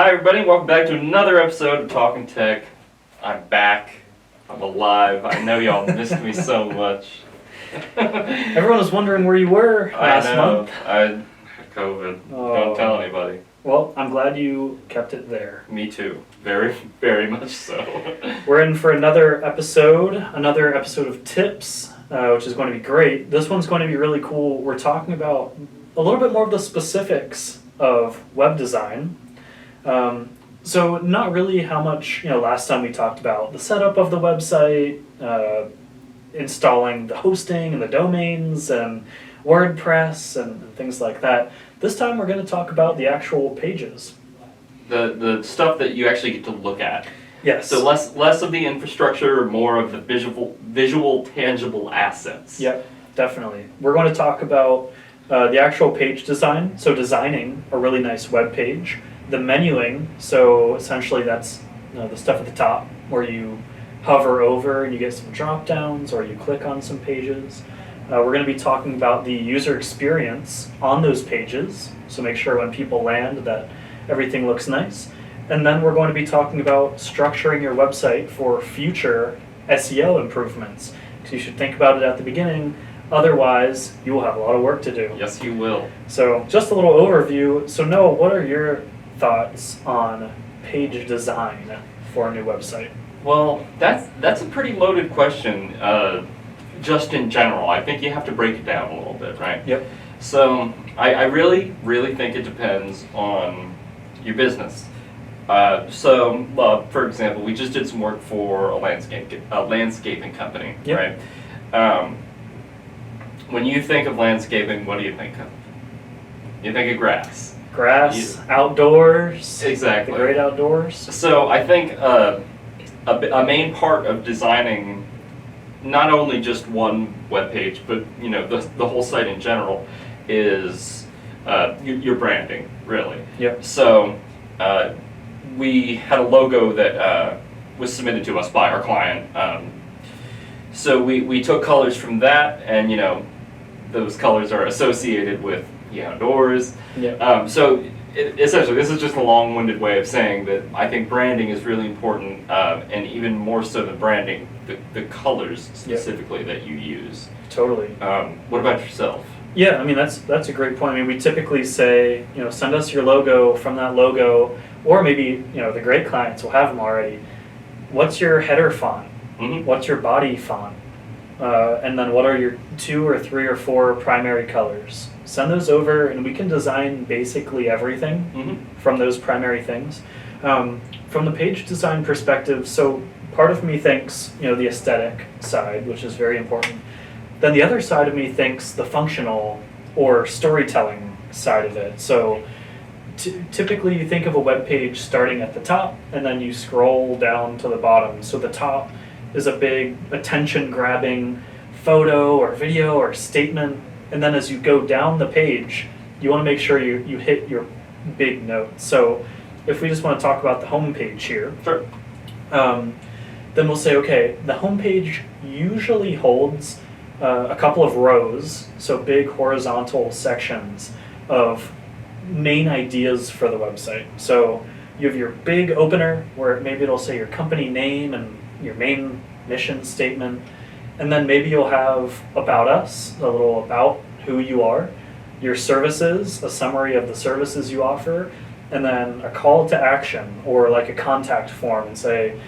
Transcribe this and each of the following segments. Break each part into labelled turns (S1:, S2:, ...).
S1: Hi everybody, welcome back to another episode of Talking Tech. I'm back. I'm alive. I know y'all missed me so much.
S2: Everyone was wondering where you were last month.
S1: I had COVID.
S2: Oh.
S1: Don't tell anybody.
S2: Well, I'm glad you kept it there.
S1: Me too. Very, very much so.
S2: We're in for another episode of tips, which is going to be great. This one's going to be really cool. We're talking about a little bit more of the specifics of web design. So not really how much, last time we talked about the setup of the website, installing the hosting and the domains and WordPress and things like that. This time we're going to talk about the actual pages.
S1: The stuff that you actually get to look at.
S2: Yes.
S1: So less of the infrastructure, more of the visual tangible assets.
S2: Yep, definitely. We're going to talk about the actual page design, so designing a really nice web page. The menuing, so essentially that's the stuff at the top where you hover over and you get some drop downs or you click on some pages. We're going to be talking about the user experience on those pages, so make sure when people land that everything looks nice. And then we're going to be talking about structuring your website for future SEO improvements. So you should think about it at the beginning, otherwise you will have a lot of work to do.
S1: Yes, you will.
S2: So just a little overview. So Noah, what are your thoughts on page design for a new website?
S1: Well, that's a pretty loaded question, just in general. I think you have to break it down a little bit, right?
S2: Yep.
S1: So I really, really think it depends on your business. For example, we just did some work for a landscaping company,
S2: Yep.
S1: right? When you think of landscaping, what do you think of? You think of grass.
S2: Grass, outdoors.
S1: Exactly.
S2: The great outdoors.
S1: So I think a main part of designing not only just one web page, but the whole site in general is your branding, really.
S2: Yep.
S1: So we had a logo that was submitted to us by our client. So we took colors from that, and those colors are associated with the outdoors.
S2: Yep.
S1: Essentially, this is just a long-winded way of saying that I think branding is really important, and even more so than branding, the colors specifically that you use.
S2: Totally.
S1: What about yourself?
S2: Yeah, I mean that's a great point. I mean, we typically say, send us your logo. From that logo, or maybe the great clients will have them already. What's your header font?
S1: Mm-hmm.
S2: What's your body font? And then what are your 2 or 3 or 4 primary colors? Send those over and we can design basically everything from those primary things. From the page design perspective, so part of me thinks, the aesthetic side, which is very important. Then the other side of me thinks the functional or storytelling side of it. So typically you think of a web page starting at the top and then you scroll down to the bottom. So the top is a big attention-grabbing photo or video or statement, and then as you go down the page, you want to make sure you hit your big notes. So if we just want to talk about the home page here,
S1: Sure.
S2: then we'll say, okay, the home page usually holds a couple of rows, so big horizontal sections of main ideas for the website. So you have your big opener where maybe it'll say your company name and your main mission statement, and then maybe you'll have about us, a little about who you are, your services, a summary of the services you offer, and then a call to action or like a contact form and say,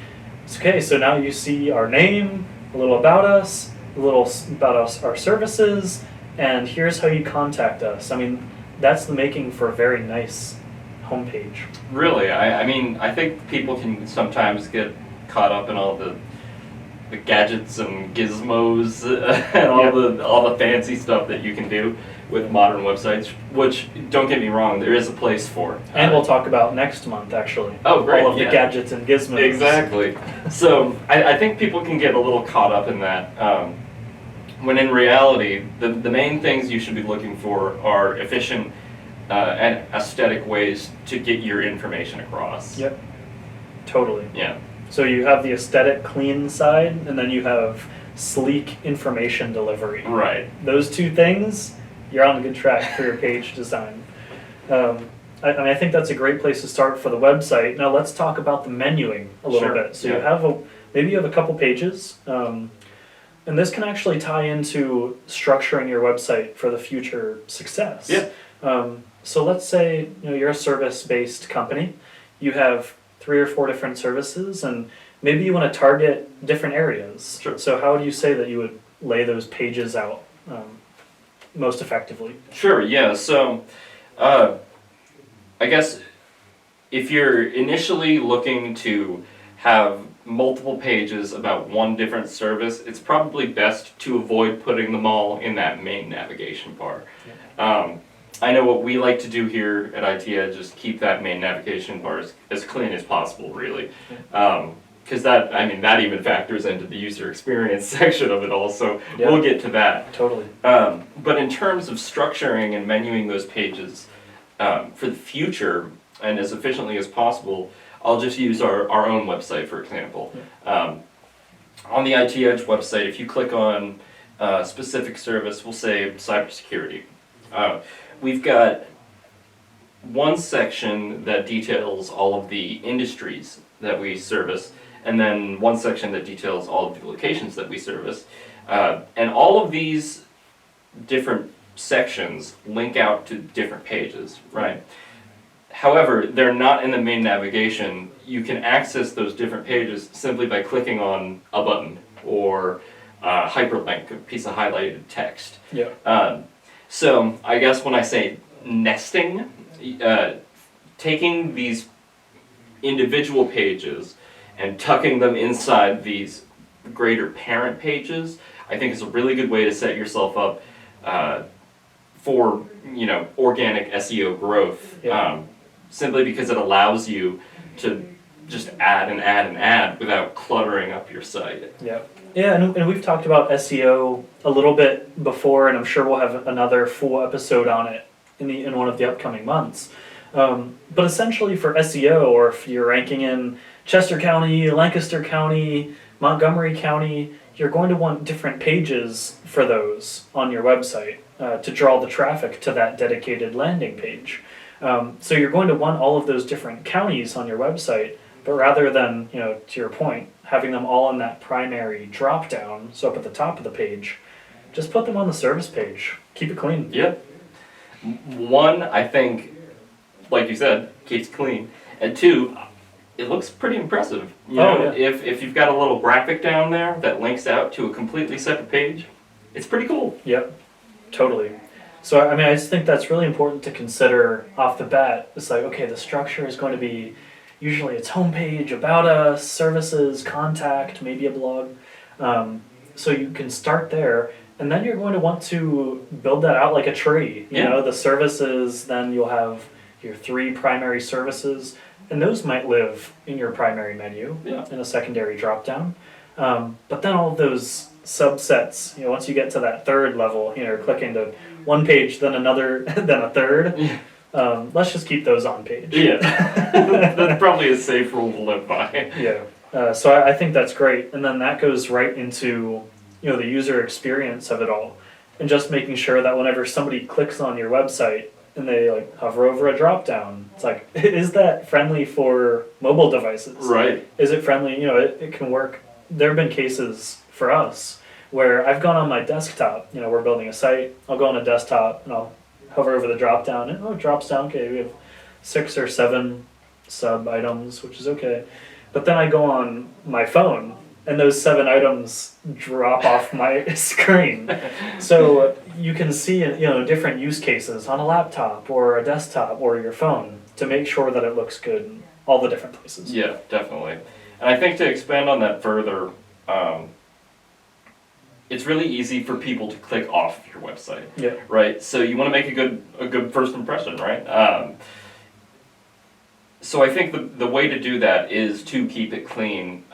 S2: okay, so now you see our name, a little about us, a little about us, our services, and here's how you contact us. I mean, that's the making for a very nice homepage.
S1: Really, I mean, I think people can sometimes get caught up in all the gadgets and gizmos and all the fancy stuff that you can do with modern websites, which, don't get me wrong, there is a place for.
S2: And we'll talk about next month, actually.
S1: Oh, great.
S2: All of the gadgets and gizmos.
S1: Exactly. So I think people can get a little caught up in that, when in reality, the main things you should be looking for are efficient and aesthetic ways to get your information across.
S2: Yep. Totally.
S1: Yeah.
S2: So you have the aesthetic clean side, and then you have sleek information delivery.
S1: Right.
S2: Those two things, you're on a good track for your page design. I mean, I think that's a great place to start for the website. Now let's talk about the menuing a little
S1: Sure,
S2: bit. So
S1: yeah.
S2: you have maybe you have a couple pages, and this can actually tie into structuring your website for the future success.
S1: Yeah.
S2: So let's say you're a service-based company, you have 3 or 4 different services, and maybe you want to target different areas.
S1: Sure.
S2: So how would you say that you would lay those pages out most effectively?
S1: Sure, yeah. So, I guess if you're initially looking to have multiple pages about one different service, it's probably best to avoid putting them all in that main navigation bar. I know what we like to do here at IT Edge is keep that main navigation bar as clean as possible, really. Because that even factors into the user experience section of it all, so we'll get to that.
S2: Totally.
S1: But in terms of structuring and menuing those pages for the future and as efficiently as possible, I'll just use our own website, for example. On the IT Edge website, if you click on a specific service, we'll say cybersecurity. We've got one section that details all of the industries that we service, and then one section that details all of the locations that we service. And all of these different sections link out to different pages, right? However, they're not in the main navigation. You can access those different pages simply by clicking on a button or a hyperlink, a piece of highlighted text.
S2: Yeah.
S1: So I guess when I say nesting, taking these individual pages and tucking them inside these greater parent pages, I think is a really good way to set yourself up for organic SEO growth.
S2: Yeah.
S1: Simply because it allows you to just add and add and add without cluttering up your site.
S2: Yeah. Yeah, and we've talked about SEO a little bit before, and I'm sure we'll have another full episode on it in one of the upcoming months. But essentially for SEO, or if you're ranking in Chester County, Lancaster County, Montgomery County, you're going to want different pages for those on your website to draw the traffic to that dedicated landing page. So you're going to want all of those different counties on your website, but rather than, to your point, having them all in that primary drop down, so up at the top of the page, just put them on the service page. Keep it clean.
S1: Yep. One, I think, like you said, keeps clean. And two, it looks pretty impressive.
S2: Yeah.
S1: If you've got a little graphic down there that links out to a completely separate page, it's pretty cool.
S2: Yep, totally. So, I mean, I just think that's really important to consider off the bat. It's like, okay, the structure is going to be usually its homepage, about us, services, contact, maybe a blog. So you can start there, and then you're going to want to build that out like a tree. You know, the services, then you'll have your 3 primary services, and those might live in your primary menu in a secondary dropdown. But then all of those subsets, once you get to that 3rd level, you're clicking to one page, then another, then a 3rd. Let's just keep those on page.
S1: Yeah, that's probably a safe rule to live by.
S2: Yeah. So I think that's great, and then that goes right into the user experience of it all, and just making sure that whenever somebody clicks on your website and they hover over a drop down, it's like, is that friendly for mobile devices?
S1: Right.
S2: Is it friendly? It can work. There have been cases for us where I've gone on my desktop. We're building a site. I'll go on a desktop and I'll hover over the drop down, and it drops down. Okay, we have 6 or 7 sub items, which is okay. But then I go on my phone, and those 7 items drop off my screen. So you can see different use cases on a laptop or a desktop or your phone to make sure that it looks good in all the different places.
S1: Yeah, definitely. And I think to expand on that further, it's really easy for people to click off your website.
S2: Yeah.
S1: Right? So you want to make a good first impression, right? So I think the way to do that is to keep it clean,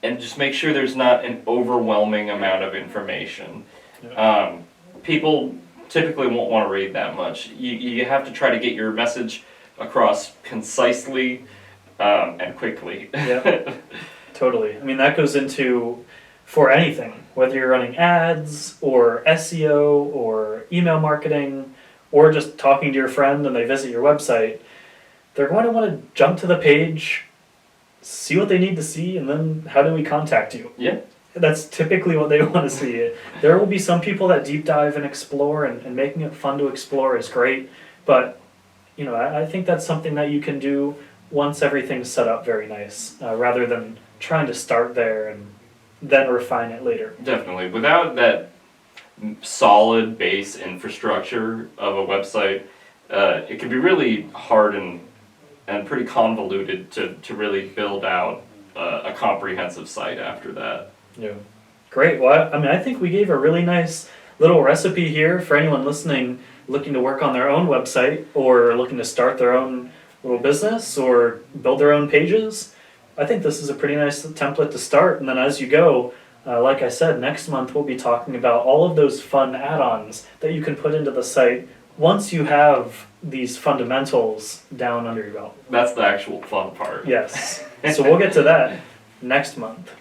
S1: and just make sure there's not an overwhelming amount of information. People typically won't want to read that much. You have to try to get your message across concisely and quickly.
S2: Yeah, totally. I mean, that goes into for anything, whether you're running ads or SEO or email marketing or just talking to your friend and they visit your website, they're going to want to jump to the page, see what they need to see, and then how do we contact you?
S1: Yeah.
S2: That's typically what they want to see. There will be some people that deep dive and explore, and making it fun to explore is great, but I think that's something that you can do once everything's set up very nice, rather than trying to start there and then refine it later.
S1: Definitely. Without that solid base infrastructure of a website, it can be really hard and pretty convoluted to really build out a comprehensive site after that.
S2: Yeah. Great. Well, I think we gave a really nice little recipe here for anyone listening looking to work on their own website or looking to start their own little business or build their own pages. I think this is a pretty nice template to start, and then as you go, like I said, next month we'll be talking about all of those fun add-ons that you can put into the site once you have these fundamentals down under your belt.
S1: That's the actual fun part.
S2: Yes. So we'll get to that next month.